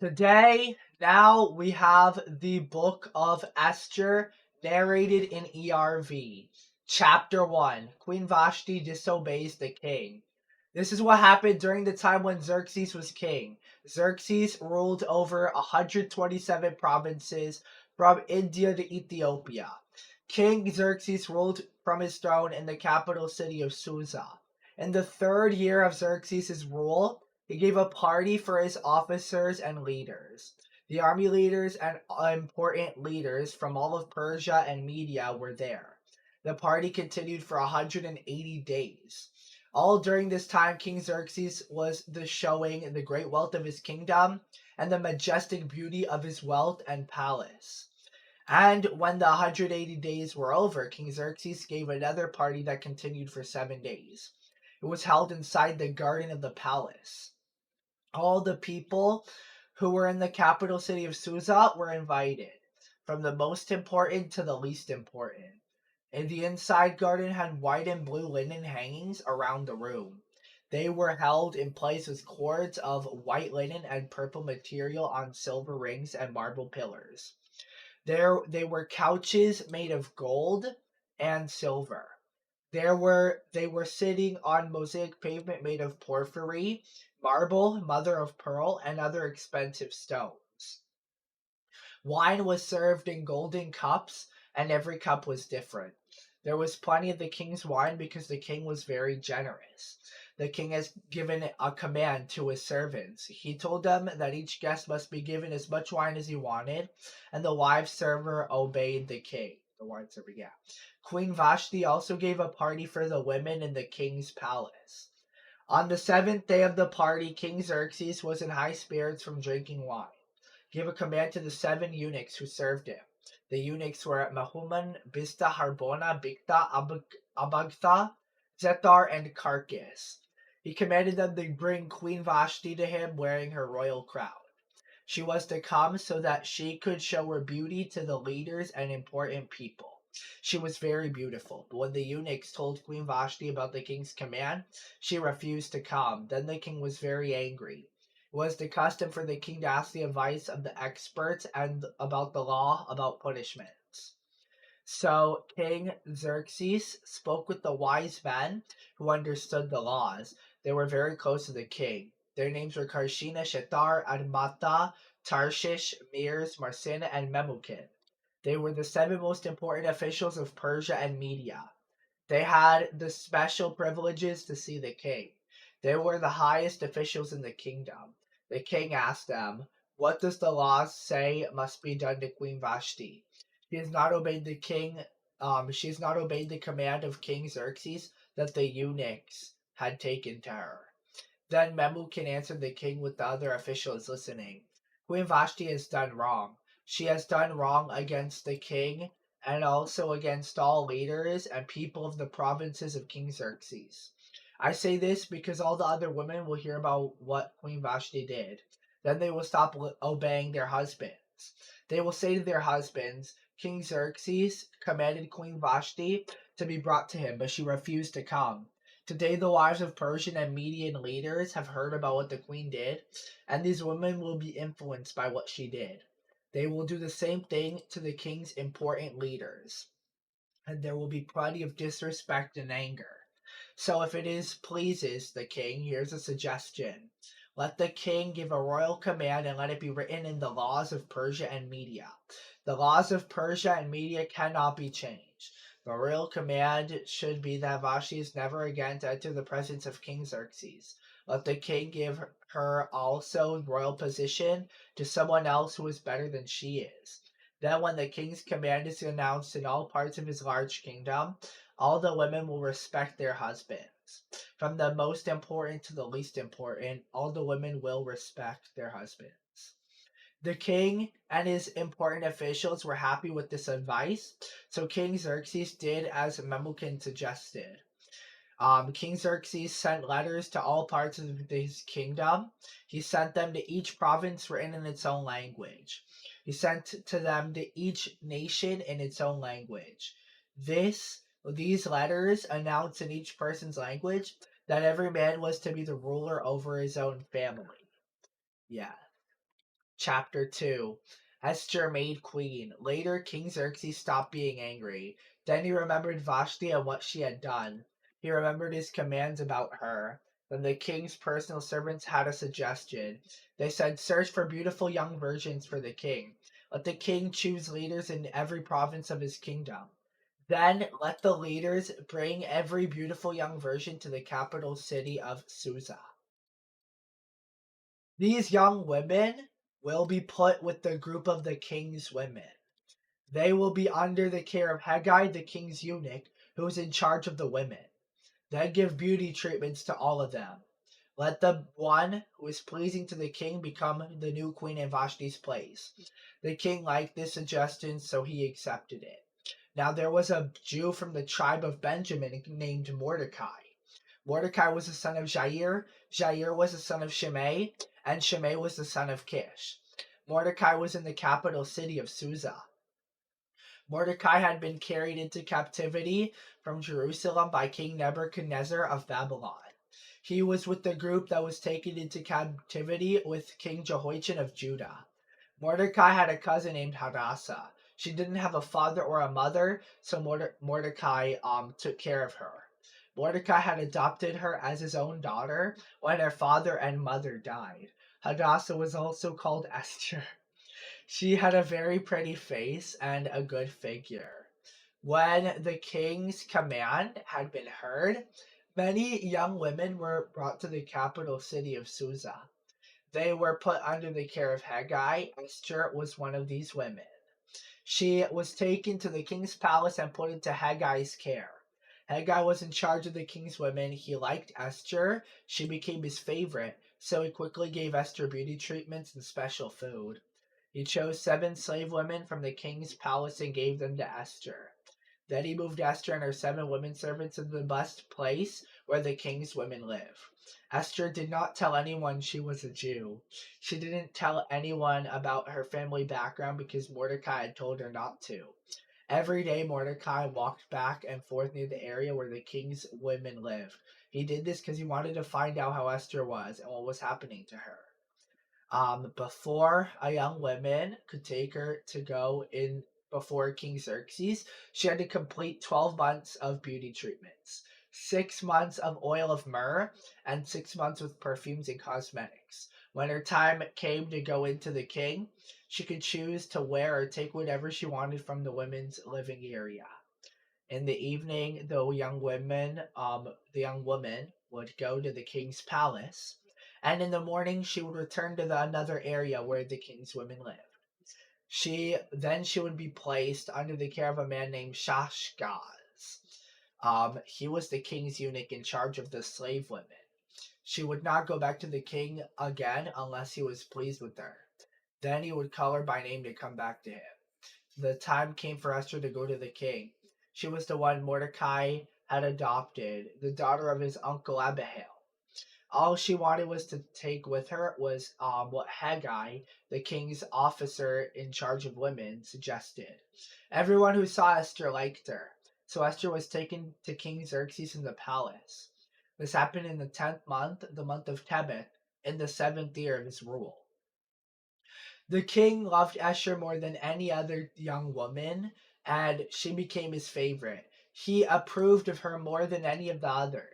Today, now we have the book of Esther narrated in ERV. Chapter 1 Queen Vashti disobeys the king. This is what happened during the time when Xerxes was king. Xerxes ruled over 127 provinces from India to Ethiopia. King Xerxes ruled from his throne in the capital city of Susa. In the third year of Xerxes' rule, he gave a party for his officers and leaders. The army leaders and important leaders from all of Persia and Media were there. The party continued for 180 days. All during this time, King Xerxes was showing the great wealth of his kingdom and the majestic beauty of his wealth and palace. And when the 180 days were over, King Xerxes gave another party that continued for 7 days. It was held inside the garden of the palace. All the people who were in the capital city of Susa were invited, from the most important to the least important. And the inside garden had white and blue linen hangings around the room. They were held in place with cords of white linen and purple material on silver rings and marble pillars. There they were couches made of gold and silver. They were sitting on mosaic pavement made of porphyry, marble, mother of pearl, and other expensive stones. Wine was served in golden cups, and every cup was different. There was plenty of the king's wine because the king was very generous. The king has given a command to his servants. He told them that each guest must be given as much wine as he wanted, and the wine server obeyed the king. The wine server, yeah. Queen Vashti also gave a party for the women in the king's palace. On the seventh day of the party, King Xerxes was in high spirits from drinking wine. Gave a command to the 7 eunuchs who served him. The eunuchs were Mehuman, Bista, Harbona, Bigtha, Abagtha, Zethar, and Carcass. He commanded them to bring Queen Vashti to him wearing her royal crown. She was to come so that she could show her beauty to the leaders and important people. She was very beautiful, but when the eunuchs told Queen Vashti about the king's command, she refused to come. Then the king was very angry. It was the custom for the king to ask the advice of the experts and about the law about punishments. So King Xerxes spoke with the wise men who understood the laws. They were very close to the king. Their names were Karshina, Shetar, Admata, Tarshish, Meres, Marsina, and Memucan. They were the 7 most important officials of Persia and Media. They had the special privileges to see the king. They were the highest officials in the kingdom. The king asked them, "What does the law say must be done to Queen Vashti? She has not obeyed the king. She has not obeyed the command of King Xerxes that the eunuchs had taken to her." Then Memucan answered the king with the other officials listening. "Queen Vashti has done wrong. She has done wrong against the king and also against all leaders and people of the provinces of King Xerxes. I say this because all the other women will hear about what Queen Vashti did. Then they will stop obeying their husbands. They will say to their husbands, 'King Xerxes commanded Queen Vashti to be brought to him, but she refused to come.' Today, the wives of Persian and Median leaders have heard about what the queen did, and these women will be influenced by what she did. They will do the same thing to the king's important leaders, and there will be plenty of disrespect and anger. So, if it is pleases the king, here's a suggestion. Let the king give a royal command and let it be written in the laws of Persia and Media. The laws of Persia and Media cannot be changed. The royal command should be that Vashti is never again to enter the presence of King Xerxes. Let the king give her also royal position to someone else who is better than she is. Then, when the king's command is announced in all parts of his large kingdom, all the women will respect their husbands. From the most important to the least important, all the women will respect their husbands." The king and his important officials were happy with this advice, so King Xerxes did as Memucan suggested. King Xerxes sent letters to all parts of his kingdom. He sent them to each province written in its own language. He sent to them to each nation in its own language. These letters announced in each person's language that every man was to be the ruler over his own family. Yeah. Chapter 2. Esther made queen. Later, King Xerxes stopped being angry. Then he remembered Vashti and what she had done. He remembered his commands about her. Then the king's personal servants had a suggestion. They said, "Search for beautiful young virgins for the king. Let the king choose leaders in every province of his kingdom. Then let the leaders bring every beautiful young virgin to the capital city of Susa. These young women will be put with the group of the king's women. They will be under the care of Haggai, the king's eunuch, who is in charge of the women. Then give beauty treatments to all of them. Let the one who is pleasing to the king become the new queen in Vashti's place." The king liked this suggestion, so he accepted it. Now there was a Jew from the tribe of Benjamin named Mordecai. Mordecai was the son of Jair, Jair was the son of Shimei, and Shimei was the son of Kish. Mordecai was in the capital city of Susa. Mordecai had been carried into captivity from Jerusalem by King Nebuchadnezzar of Babylon. He was with the group that was taken into captivity with King Jehoiachin of Judah. Mordecai had a cousin named Hadassah. She didn't have a father or a mother, so Mordecai took care of her. Mordecai had adopted her as his own daughter when her father and mother died. Hadassah was also called Esther. She had a very pretty face and a good figure. When the king's command had been heard, many young women were brought to the capital city of Susa. They were put under the care of Haggai. Esther was one of these women. She was taken to the king's palace and put into Haggai's care. Haggai was in charge of the king's women. He liked Esther. She became his favorite, so he quickly gave Esther beauty treatments and special food. He chose 7 slave women from the king's palace and gave them to Esther. Then he moved Esther and her 7 women servants into the best place where the king's women live. Esther did not tell anyone she was a Jew. She didn't tell anyone about her family background because Mordecai had told her not to. Every day Mordecai walked back and forth near the area where the king's women lived. He did this because he wanted to find out how Esther was and what was happening to her. Before a young woman could take her to go in before King Xerxes, she had to complete 12 months of beauty treatments, 6 months of oil of myrrh, and 6 months with perfumes and cosmetics. When her time came to go into the king, she could choose to wear or take whatever she wanted from the women's living area. In the evening, the young woman would go to the king's palace, and in the morning she would return to another area where the king's women lived. She would be placed under the care of a man named Shashgaz. He was the king's eunuch in charge of the slave women. She would not go back to the king again unless he was pleased with her. Then he would call her by name to come back to him. The time came for Esther to go to the king. She was the one Mordecai had adopted, the daughter of his uncle Abihail. All she wanted was to take with her was what Haggai, the king's officer in charge of women, suggested. Everyone who saw Esther liked her, so Esther was taken to King Xerxes in the palace. This happened in the 10th month, the month of Tebeth, in the 7th year of his rule. The king loved Esther more than any other young woman, and she became his favorite. He approved of her more than any of the others.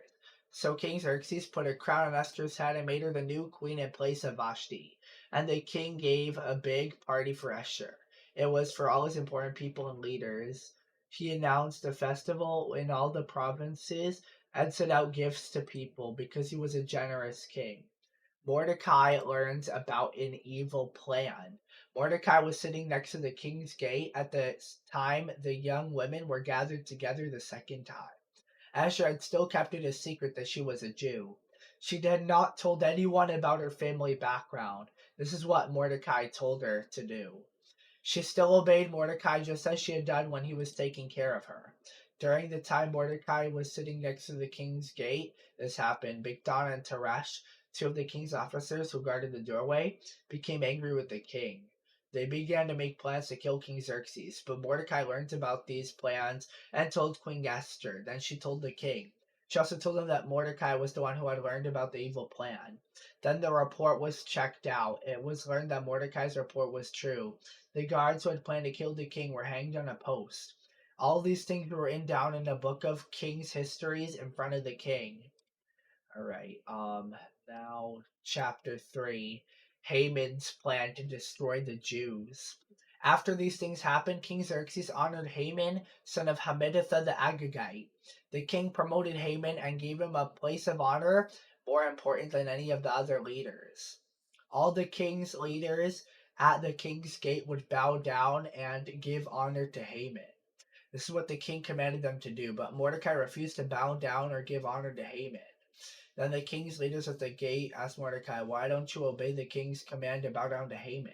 So King Xerxes put a crown on Esther's head and made her the new queen in place of Vashti. And the king gave a big party for Esther. It was for all his important people and leaders. He announced a festival in all the provinces and sent out gifts to people because he was a generous king. Mordecai learns about an evil plan. Mordecai was sitting next to the king's gate at the time the young women were gathered together the second time. Esther had still kept it a secret that she was a Jew. She had not told anyone about her family background. This is what Mordecai told her to do. She still obeyed Mordecai just as she had done when he was taking care of her. During the time Mordecai was sitting next to the king's gate, this happened. Bigdan and Teresh, 2 of the king's officers who guarded the doorway, became angry with the king. They began to make plans to kill King Xerxes, but Mordecai learned about these plans and told Queen Esther. Then she told the king. She also told him that Mordecai was the one who had learned about the evil plan. Then the report was checked out. It was learned that Mordecai's report was true. The guards who had planned to kill the king were hanged on a post. All these things were written down in the book of Kings' histories in front of the king. All right. Now chapter 3, Haman's plan to destroy the Jews. After these things happened, King Xerxes honored Haman, son of Hammedatha the Agagite. The king promoted Haman and gave him a place of honor more important than any of the other leaders. All the king's leaders at the king's gate would bow down and give honor to Haman. This is what the king commanded them to do, but Mordecai refused to bow down or give honor to Haman. Then the king's leaders at the gate asked Mordecai, "Why don't you obey the king's command to bow down to Haman?"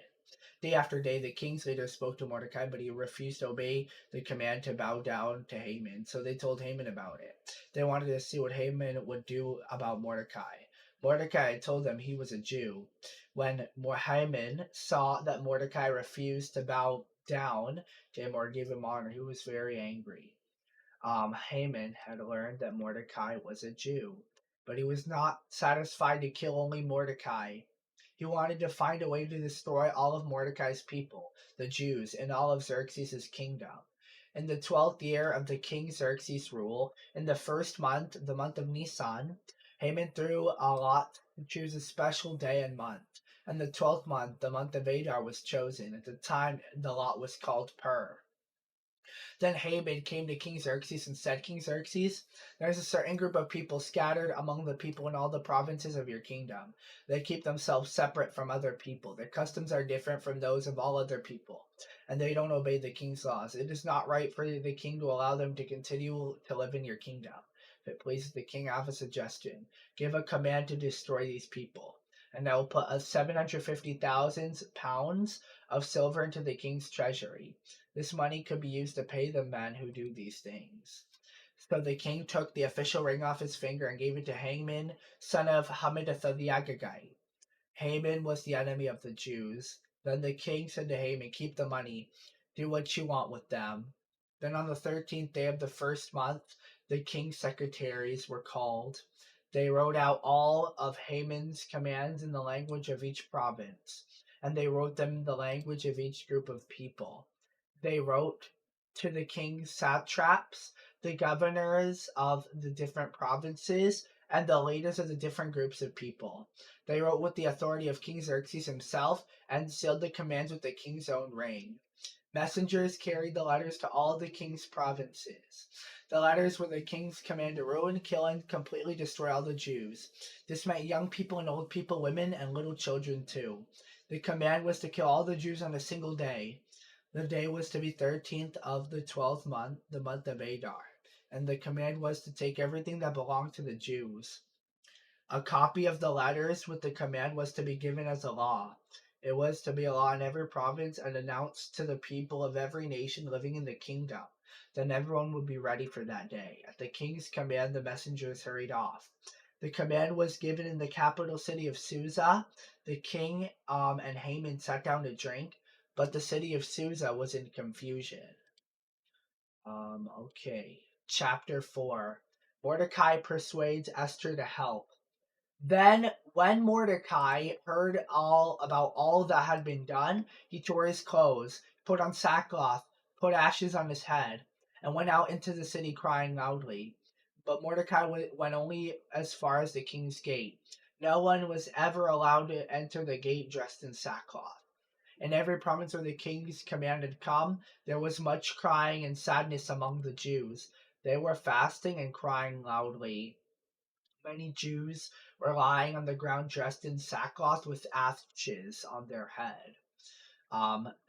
Day after day, the king's leaders spoke to Mordecai, but he refused to obey the command to bow down to Haman. So they told Haman about it. They wanted to see what Haman would do about Mordecai. Mordecai told them he was a Jew. When Haman saw that Mordecai refused to bow down to him or give him honor, he was very angry. Haman had learned that Mordecai was a Jew, but he was not satisfied to kill only Mordecai. He wanted to find a way to destroy all of Mordecai's people, the Jews, and all of Xerxes' kingdom. In the 12th year of the king Xerxes' rule, in the first month, the month of Nisan, Haman threw a lot to choose a special day and month. And the 12th month, the month of Adar, was chosen. At the time, the lot was called Pur. Then Haman came to King Xerxes and said, "King Xerxes, there is a certain group of people scattered among the people in all the provinces of your kingdom. They keep themselves separate from other people. Their customs are different from those of all other people, and they don't obey the king's laws. It is not right for the king to allow them to continue to live in your kingdom. If it pleases the king, I have a suggestion. Give a command to destroy these people. And I will put a 750,000 pounds of silver into the king's treasury. This money could be used to pay the men who do these things." So the king took the official ring off his finger and gave it to Haman, son of Hammedatha the Agagite. Haman was the enemy of the Jews. Then the king said to Haman, "Keep the money. Do what you want with them." Then on the 13th day of the first month, the king's secretaries were called. They wrote out all of Haman's commands in the language of each province, and they wrote them in the language of each group of people. They wrote to the king's satraps, the governors of the different provinces, and the leaders of the different groups of people. They wrote with the authority of King Xerxes himself and sealed the commands with the king's own ring. Messengers carried the letters to all the king's provinces. The letters were the king's command to ruin, kill, and completely destroy all the Jews. This meant young people and old people, women, and little children too. The command was to kill all the Jews on a single day. The day was to be 13th of the 12th month, the month of Adar. And the command was to take everything that belonged to the Jews. A copy of the letters with the command was to be given as a law. It was to be a law in every province and announced to the people of every nation living in the kingdom. Then everyone would be ready for that day. At the king's command, the messengers hurried off. The command was given in the capital city of Susa. The king and Haman sat down to drink, but the city of Susa was in confusion. Okay. Chapter 4. Mordecai persuades Esther to help. Then, when Mordecai heard all about all that had been done, he tore his clothes, put on sackcloth, put ashes on his head, and went out into the city crying loudly. But Mordecai went only as far as the king's gate. No one was ever allowed to enter the gate dressed in sackcloth. In every province where the king's command had come, there was much crying and sadness among the Jews. They were fasting and crying loudly. Many Jews were lying on the ground dressed in sackcloth with ashes on their head.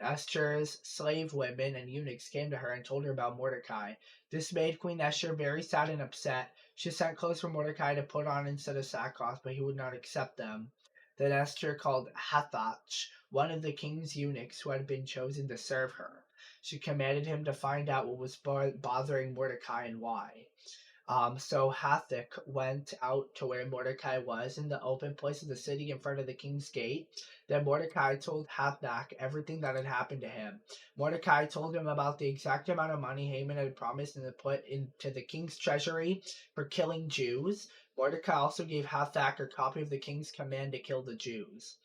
Esther's slave women and eunuchs came to her and told her about Mordecai. This made Queen Esther very sad and upset. She sent clothes for Mordecai to put on instead of sackcloth, but he would not accept them. Then Esther called Hathach, one of the king's eunuchs who had been chosen to serve her. She commanded him to find out what was bothering Mordecai and why. So Hathach went out to where Mordecai was in the open place of the city in front of the king's gate. Then Mordecai told Hathach everything that had happened to him. Mordecai told him about the exact amount of money Haman had promised and had put into the king's treasury for killing Jews. Mordecai also gave Hathach a copy of the king's command to kill the Jews.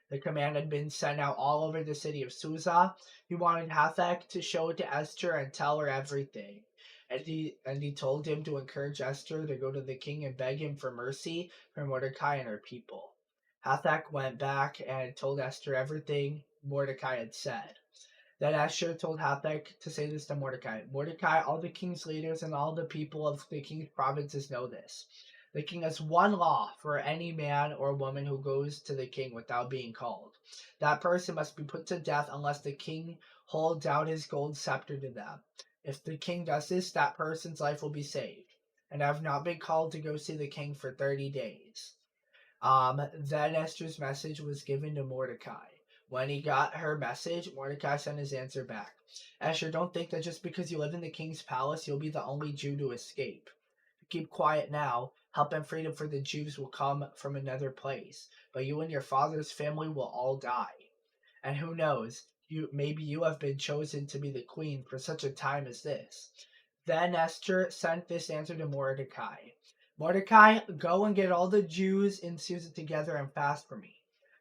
The command had been sent out all over the city of Susa. He wanted Hathach to show it to Esther and tell her everything. And he told him to encourage Esther to go to the king and beg him for mercy for Mordecai and her people. Hathach went back and told Esther everything Mordecai had said. Then Esther told Hathach to say this to Mordecai. Mordecai, all the king's leaders and all the people of the king's provinces know this. The king has one law for any man or woman who goes to the king without being called. That person must be put to death unless the king holds out his gold scepter to them. If the king does this, that person's life will be saved. And I have not been called to go see the king for 30 days. Then Esther's message was given to Mordecai. When he got her message, Mordecai sent his answer back. Esther, don't think that just because you live in the king's palace, you'll be the only Jew to escape. Keep quiet now. Help and freedom for the Jews will come from another place, but you and your father's family will all die. And who knows, maybe you have been chosen to be the queen for such a time as this. Then Esther sent this answer to Mordecai. Mordecai, go and get all the Jews in Susa together and fast for me.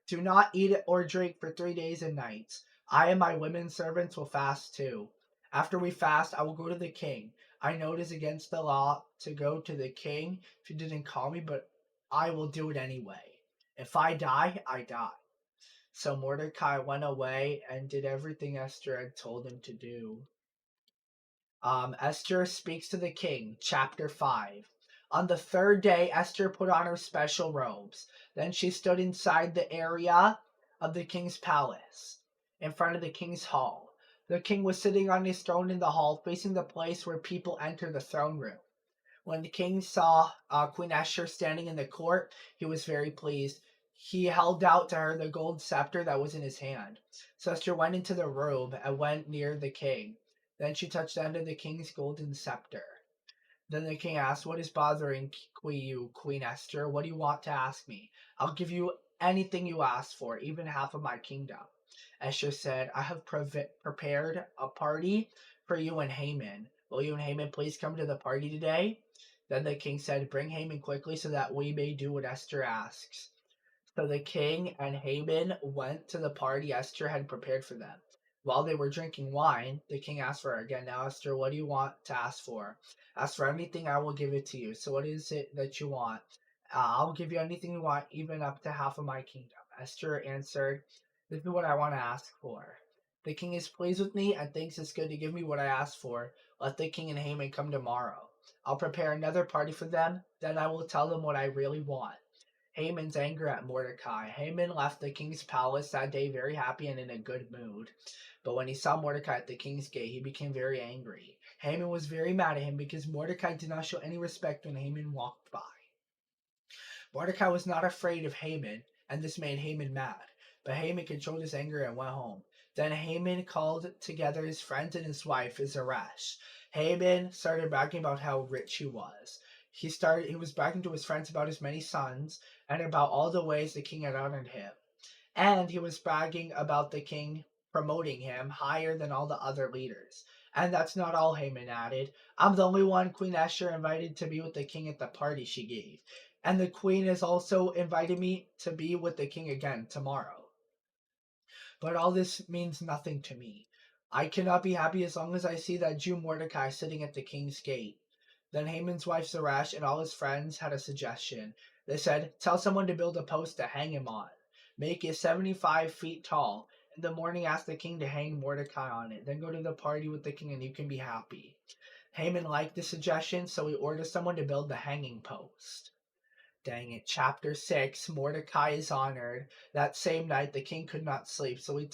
Do not eat or drink for 3 days and nights. I and my women servants will fast too. After we fast, I will go to the king. I know it is against the law to go to the king if you didn't call me, but I will do it anyway. If I die, I die. So Mordecai went away and did everything Esther had told him to do. Esther speaks to the king, chapter 5. On the third day, Esther put on her special robes. Then she stood inside the area of the king's palace, in front of the king's hall. The king was sitting on his throne in the hall, facing the place where people enter the throne room. When the king saw Queen Esther standing in the court, he was very pleased. He held out to her the gold scepter that was in his hand. So Esther went into the room and went near the king. Then she touched the end of the king's golden scepter. Then the king asked, "What is bothering you, Queen Esther? What do you want to ask me? I'll give you anything you ask for, even half of my kingdom." Esther said, "I have prepared a party for you and Haman. Will you and Haman please come to the party today?" Then the king said, "Bring Haman quickly so that we may do what Esther asks." So the king and Haman went to the party Esther had prepared for them. While they were drinking wine, the king asked for her again, "Now, Esther, what do you want to ask for?" "Ask for anything, I will give it to you." "So what is it that you want?" "I'll give you anything you want, even up to half of my kingdom." Esther answered, "This is what I want to ask for. The king is pleased with me and thinks it's good to give me what I asked for. Let the king and Haman come tomorrow. I'll prepare another party for them. Then I will tell them what I really want." Haman's anger at Mordecai. Haman left the king's palace that day very happy and in a good mood. But when he saw Mordecai at the king's gate, he became very angry. Haman was very mad at him because Mordecai did not show any respect when Haman walked by. Mordecai was not afraid of Haman, and this made Haman mad. But Haman controlled his anger and went home. Then Haman called together his friends and his wife, Zeresh. Haman started bragging about how rich he was. He was bragging to his friends about his many sons and about all the ways the king had honored him. And he was bragging about the king promoting him higher than all the other leaders. And that's not all, Haman added. "I'm the only one Queen Esther invited to be with the king at the party she gave. And the queen has also invited me to be with the king again tomorrow. But all this means nothing to me. I cannot be happy as long as I see that Jew Mordecai sitting at the king's gate." Then Haman's wife Zeresh and all his friends had a suggestion. They said, "Tell someone to build a post to hang him on. Make it 75 feet tall. In the morning ask the king to hang Mordecai on it. Then go to the party with the king and you can be happy." Haman liked the suggestion, so he ordered someone to build the hanging post. Dang it. Chapter 6, Mordecai is honored. That same night the king could not sleep, so he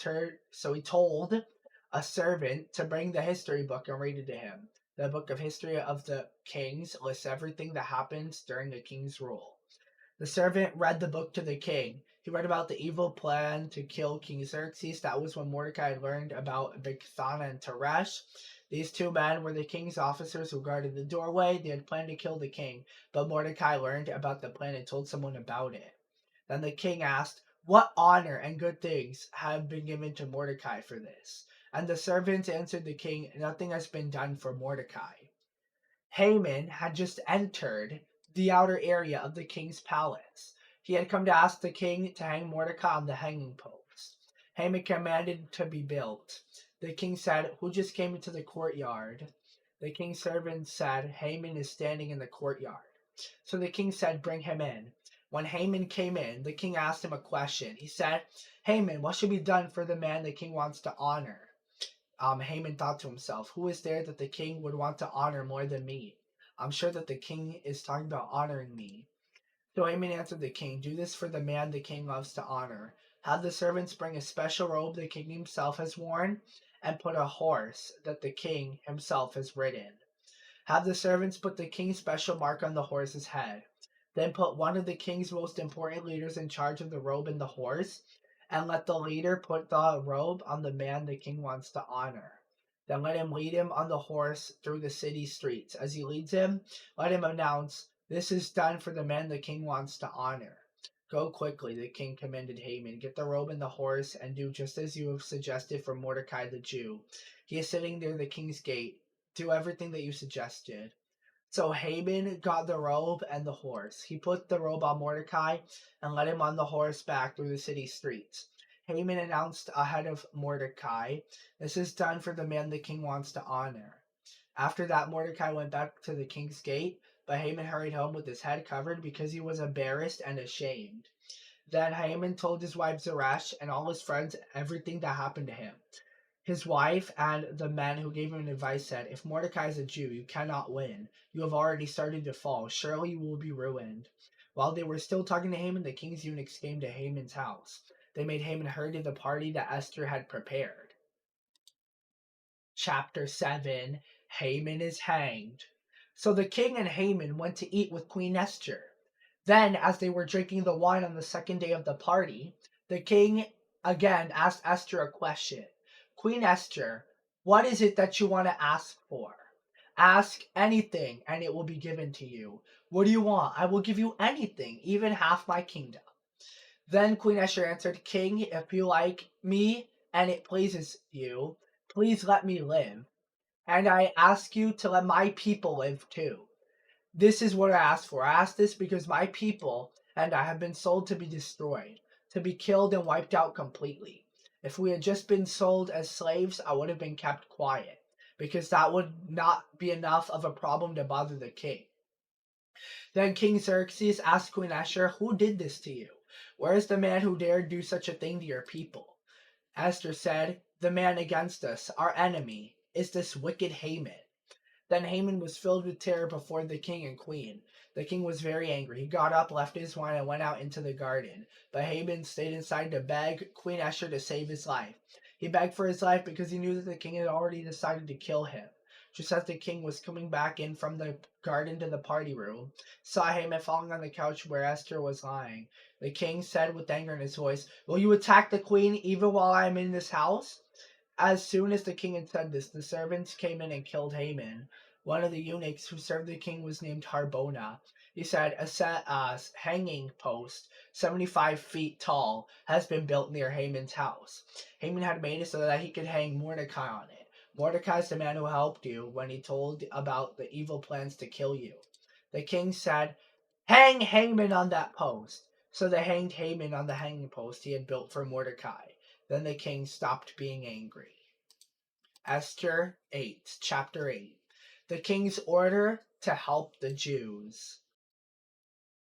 told a servant to bring the history book and read it to him. The book of history of the kings lists everything that happens during the king's rule. The servant read the book to the king. He read about the evil plan to kill King Xerxes. That was when Mordecai had learned about Bigthana and Teresh. These two men were the king's officers who guarded the doorway. They had planned to kill the king, but Mordecai learned about the plan and told someone about it. Then the king asked, "What honor and good things have been given to Mordecai for this?" And the servants answered the king, "Nothing has been done for Mordecai." Haman had just entered the outer area of the king's palace. He had come to ask the king to hang Mordecai on the hanging post. Haman commanded to be built. The king said, "Who just came into the courtyard?" The king's servant said, "Haman is standing in the courtyard." So the king said, "Bring him in." When Haman came in, the king asked him a question. He said, "Haman, what should be done for the man the king wants to honor?" Haman thought to himself, "Who is there that the king would want to honor more than me? I'm sure that the king is talking about honoring me." So Haman answered the king, "Do this for the man the king loves to honor. Have the servants bring a special robe the king himself has worn, and put a horse that the king himself has ridden. Have the servants put the king's special mark on the horse's head. Then put one of the king's most important leaders in charge of the robe and the horse, and let the leader put the robe on the man the king wants to honor. Then let him lead him on the horse through the city streets. As he leads him, let him announce, 'This is done for the man the king wants to honor.'" "Go quickly," the king commanded Haman. "Get the robe and the horse, and do just as you have suggested for Mordecai the Jew. He is sitting near the king's gate. Do everything that you suggested." So Haman got the robe and the horse. He put the robe on Mordecai and led him on the horse back through the city streets. Haman announced ahead of Mordecai, "This is done for the man the king wants to honor." After that, Mordecai went back to the king's gate, but Haman hurried home with his head covered because he was embarrassed and ashamed. Then Haman told his wife Zeresh and all his friends everything that happened to him. His wife and the men who gave him advice said, "If Mordecai is a Jew, you cannot win. You have already started to fall. Surely you will be ruined." While they were still talking to Haman, the king's eunuchs came to Haman's house. They made Haman hurry to the party that Esther had prepared. Chapter 7. Haman is hanged. So the king and Haman went to eat with Queen Esther. Then, as they were drinking the wine on the second day of the party, the king again asked Esther a question. "Queen Esther, what is it that you want to ask for? Ask anything, and it will be given to you. What do you want? I will give you anything, even half my kingdom." Then Queen Esther answered, "King, if you like me and it pleases you, please let me live. And I ask you to let my people live too. This is what I asked for. I asked this because my people and I have been sold to be destroyed, to be killed and wiped out completely. If we had just been sold as slaves, I would have been kept quiet, because that would not be enough of a problem to bother the king." Then King Xerxes asked Queen Esther, "Who did this to you? Where is the man who dared do such a thing to your people?" Esther said, "The man against us, our enemy, is this wicked Haman." Then Haman was filled with terror before the king and queen. The king was very angry. He got up, left his wine, and went out into the garden. But Haman stayed inside to beg Queen Esther to save his life. He begged for his life because he knew that the king had already decided to kill him. Just as the king was coming back in from the garden to the party room, saw Haman falling on the couch where Esther was lying. The king said with anger in his voice, "Will you attack the queen even while I am in this house?" As soon as the king had said this, the servants came in and killed Haman. One of the eunuchs who served the king was named Harbona. He said, "A hanging post, 75 feet tall, has been built near Haman's house. Haman had made it so that he could hang Mordecai on it. Mordecai is the man who helped you when he told about the evil plans to kill you." The king said, "Hang Haman on that post." So they hanged Haman on the hanging post he had built for Mordecai. Then the king stopped being angry. Esther 8, Chapter 8. The king's order to help the Jews.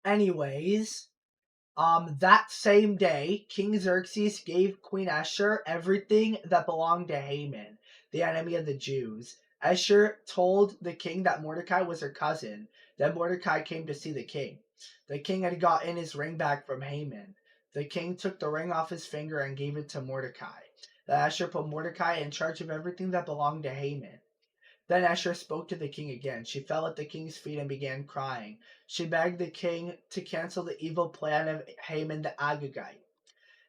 Anyways, that same day, King Xerxes gave Queen Esther everything that belonged to Haman, the enemy of the Jews. Esther told the king that Mordecai was her cousin. Then Mordecai came to see the king. The king had gotten his ring back from Haman. The king took the ring off his finger and gave it to Mordecai. Then Esther put Mordecai in charge of everything that belonged to Haman. Then Esther spoke to the king again. She fell at the king's feet and began crying. She begged the king to cancel the evil plan of Haman the Agagite.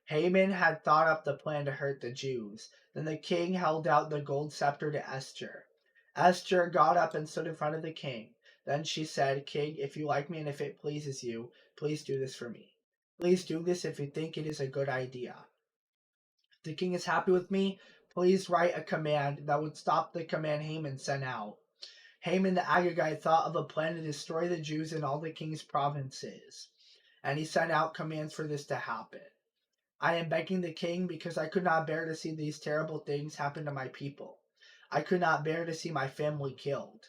Haman had thought up the plan to hurt the Jews. Then the king held out the gold scepter to Esther. Esther got up and stood in front of the king. Then she said, King, if you like me and if it pleases you, please do this for me. Please do this if you think it is a good idea. If the king is happy with me, please write a command that would stop the command Haman sent out. Haman the Agagite thought of a plan to destroy the Jews in all the king's provinces, and he sent out commands for this to happen. I am begging the king because I could not bear to see these terrible things happen to my people. I could not bear to see my family killed.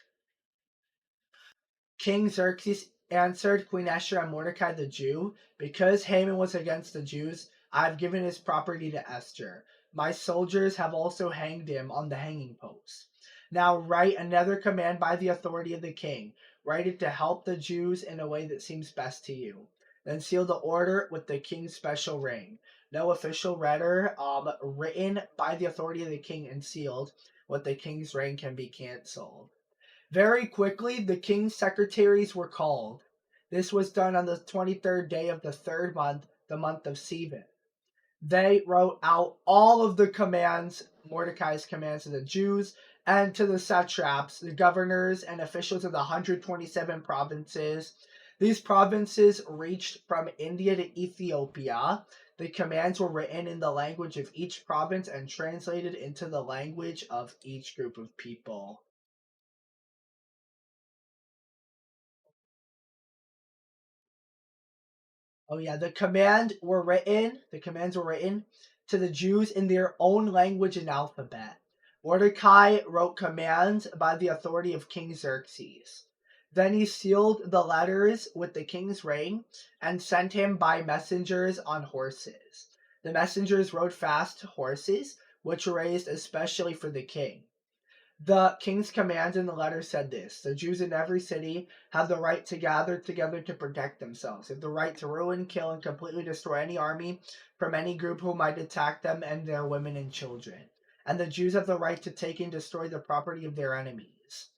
King Xerxes answered Queen Esther and Mordecai the Jew, because Haman was against the Jews, I have given his property to Esther. My soldiers have also hanged him on the hanging post. Now write another command by the authority of the king. Write it to help the Jews in a way that seems best to you. Then seal the order with the king's special ring. No official letter written by the authority of the king and sealed with the king's ring can be canceled. Very quickly, the king's secretaries were called. This was done on the 23rd day of the third month, the month of Sivan. They wrote out all of the commands, Mordecai's commands to the Jews and to the satraps, the governors, and officials of the 127 provinces. These provinces reached from India to Ethiopia. The commands were written in the language of each province and translated into the language of each group of people. Oh yeah, the commands were written to the Jews in their own language and alphabet. Mordecai wrote commands by the authority of King Xerxes. Then he sealed the letters with the king's ring and sent him by messengers on horses. The messengers rode fast horses, which were raised especially for the king. The king's command in the letter said this: the Jews in every city have the right to gather together to protect themselves. They have the right to ruin, kill, and completely destroy any army from any group who might attack them and their women and children. And the Jews have the right to take and destroy the property of their enemies.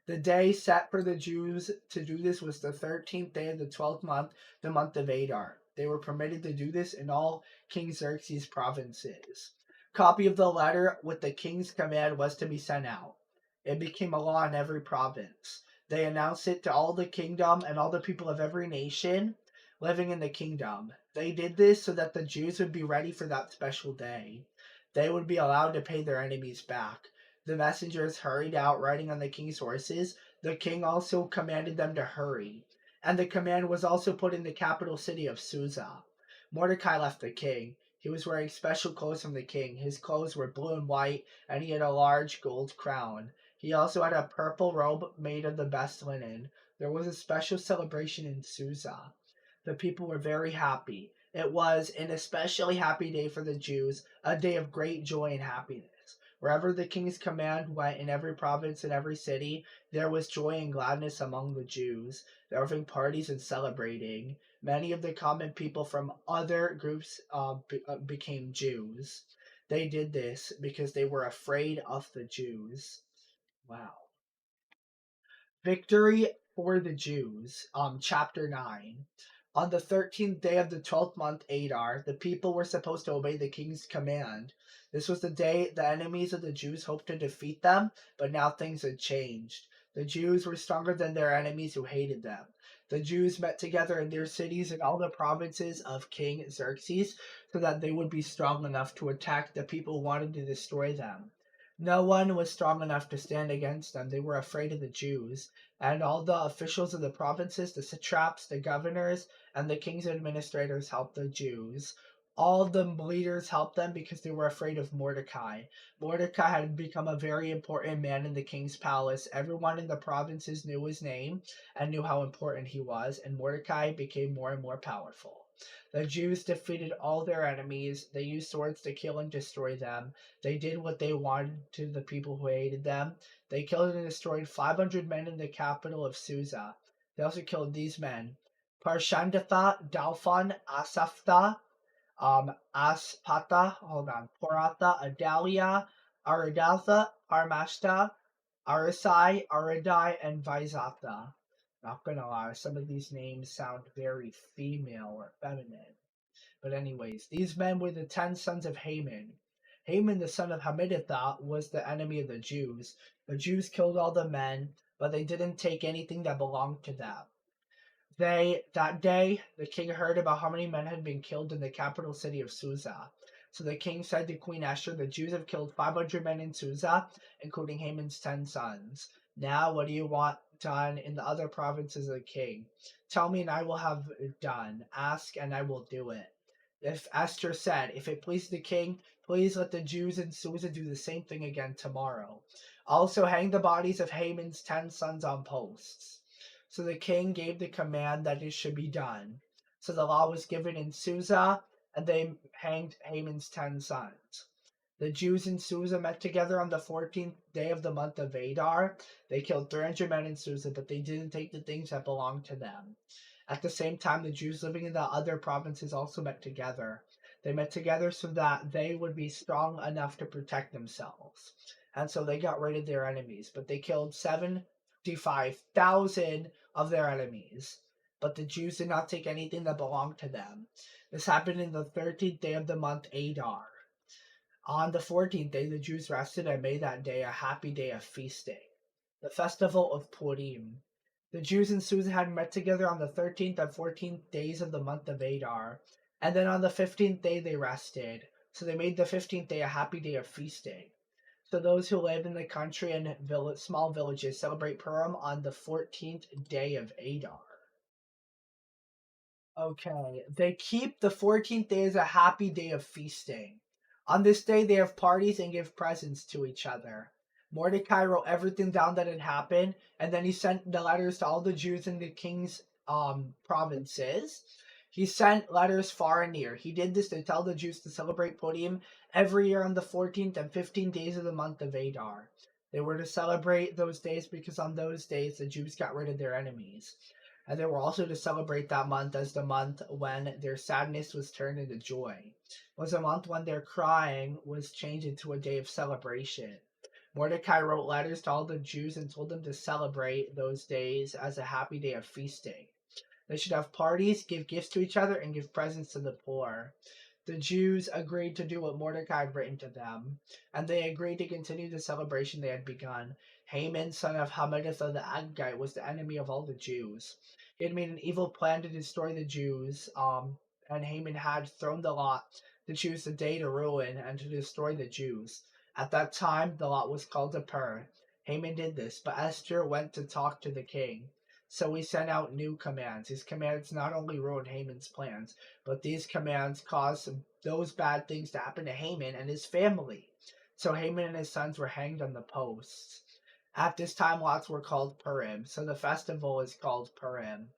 The day set for the Jews to do this was the 13th day of the 12th month, the month of Adar. They were permitted to do this in all King Xerxes' provinces. Copy of the letter with the king's command was to be sent out. It became a law in every province. They announced it to all the kingdom and all the people of every nation living in the kingdom. They did this so that the Jews would be ready for that special day. They would be allowed to pay their enemies back. The messengers hurried out riding on the king's horses. The king also commanded them to hurry. And the command was also put in the capital city of Susa. Mordecai left the king. He was wearing special clothes from the king. His clothes were blue and white, and he had a large gold crown. He also had a purple robe made of the best linen. There was a special celebration in Susa. The people were very happy. It was an especially happy day for the Jews, a day of great joy and happiness. Wherever the king's command went in every province and every city, there was joy and gladness among the Jews. They were having parties and celebrating. Many of the common people from other groups became Jews. They did this because they were afraid of the Jews. Wow. Victory for the Jews. Chapter 9. On the 13th day of the 12th month, Adar, the people were supposed to obey the king's command. This was the day the enemies of the Jews hoped to defeat them, but now things had changed. The Jews were stronger than their enemies who hated them. The Jews met together in their cities and all the provinces of King Xerxes so that they would be strong enough to attack the people who wanted to destroy them. No one was strong enough to stand against them. They were afraid of the Jews. And all the officials of the provinces, the satraps, the governors, and the king's administrators helped the Jews. All the leaders helped them because they were afraid of Mordecai. Mordecai had become a very important man in the king's palace. Everyone in the provinces knew his name and knew how important he was, and Mordecai became more and more powerful. The Jews defeated all their enemies. They used swords to kill and destroy them. They did what they wanted to the people who hated them. They killed and destroyed 500 men in the capital of Susa. They also killed these men: Parshandatha, Dalphon, Asaphtha, Porata, Adalia, Aridatha, Armashta, Arisai, Aridai, and Vaizatha. Not gonna lie, some of these names sound very female or feminine. But anyways, these men were the 10 sons of Haman. Haman, the son of Hammedatha, was the enemy of the Jews. The Jews killed all the men, but they didn't take anything that belonged to them. That day, the king heard about how many men had been killed in the capital city of Susa. So the king said to Queen Esther, the Jews have killed 500 men in Susa, including Haman's 10 sons. Now, what do you want done in the other provinces of the king? Tell me, and I will have it done. Ask, and I will do it. If Esther said, if it please the king, please let the Jews in Susa do the same thing again tomorrow. Also, hang the bodies of Haman's 10 sons on posts. So the king gave the command that it should be done. So the law was given in Susa, and they hanged Haman's 10 sons. The Jews in Susa met together on the 14th day of the month of Adar. They killed 300 men in Susa, but they didn't take the things that belonged to them. At the same time, the Jews living in the other provinces also met together. They met together so that they would be strong enough to protect themselves. And so they got rid of their enemies, but they killed 75,000 of their enemies. But the Jews did not take anything that belonged to them. This happened in the 13th day of the month Adar. On the 14th day, the Jews rested and made that day a happy day of feasting, the festival of Purim. The Jews in Susa had met together on the 13th and 14th days of the month of Adar, and then on the 15th day they rested. So they made the 15th day a happy day of feasting. So those who live in the country and small villages celebrate Purim on the 14th day of Adar. Okay, they keep the 14th day as a happy day of feasting. On this day, they have parties and give presents to each other. Mordecai wrote everything down that had happened, and then he sent the letters to all the Jews in the king's provinces. He sent letters far and near. He did this to tell the Jews to celebrate Purim every year on the 14th and 15th days of the month of Adar. They were to celebrate those days because on those days the Jews got rid of their enemies. And they were also to celebrate that month as the month when their sadness was turned into joy. It was a month when their crying was changed into a day of celebration. Mordecai wrote letters to all the Jews and told them to celebrate those days as a happy day of feasting. They should have parties, give gifts to each other, and give presents to the poor. The Jews agreed to do what Mordecai had written to them, and they agreed to continue the celebration they had begun. Haman, son of Hammedatha the Agagite, was the enemy of all the Jews. He had made an evil plan to destroy the Jews, and Haman had thrown the lot to choose the day to ruin and to destroy the Jews. At that time, the lot was called a pur. Haman did this, but Esther went to talk to the king. So he sent out new commands. His commands not only ruined Haman's plans, but these commands caused those bad things to happen to Haman and his family. So Haman and his sons were hanged on the posts. At this time, lots were called Purim, so the festival is called Purim.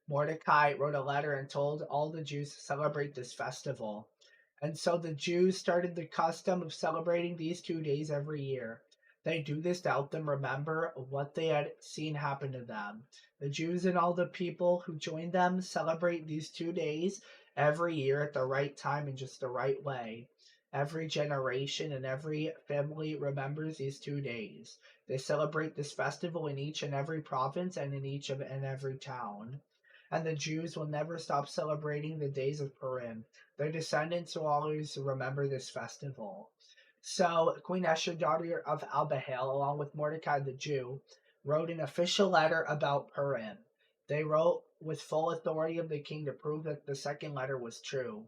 Mordecai wrote a letter and told all the Jews to celebrate this festival. And so the Jews started the custom of celebrating these 2 days every year. They do this to help them remember what they had seen happen to them. The Jews and all the people who joined them celebrate these 2 days every year at the right time in just the right way. Every generation and every family remembers these 2 days. They celebrate this festival in each and every province and in each and every town. And the Jews will never stop celebrating the days of Purim. Their descendants will always remember this festival. So Queen Esther, daughter of Abihail, along with Mordecai the Jew, wrote an official letter about Purim. They wrote with full authority of the king to prove that the second letter was true.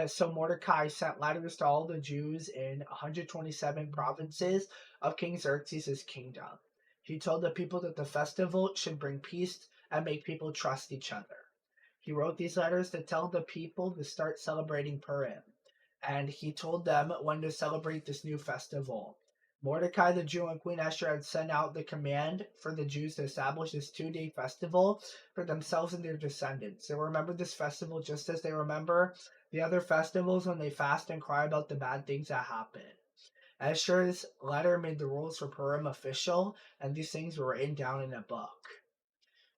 So Mordecai sent letters to all the Jews in 127 provinces of King Xerxes' kingdom. He told the people that the festival should bring peace and make people trust each other. He wrote these letters to tell the people to start celebrating Purim, and he told them when to celebrate this new festival. Mordecai the Jew and Queen Esther had sent out the command for the Jews to establish this 2-day festival for themselves and their descendants. They remember this festival just as they remember the other festivals when they fast and cry about the bad things that happen. Esther's letter made the rules for Purim official, and these things were written down in a book.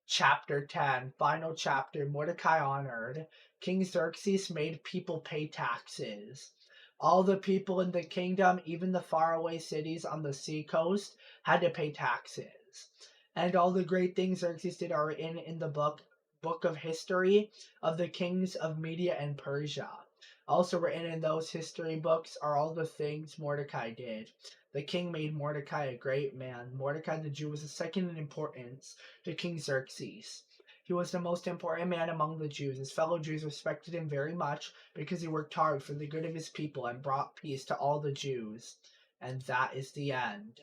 Chapter 10, final chapter, Mordecai honored. King Xerxes made people pay taxes. All the people in the kingdom, even the faraway cities on the seacoast, had to pay taxes. And all the great things Xerxes did are written in the book book of history of the kings of Media and Persia. Also written in those history books are all the things Mordecai did. The king made Mordecai a great man. Mordecai the Jew was the second in importance to King Xerxes. He was the most important man among the Jews. His fellow Jews respected him very much because he worked hard for the good of his people and brought peace to all the Jews. And that is the end.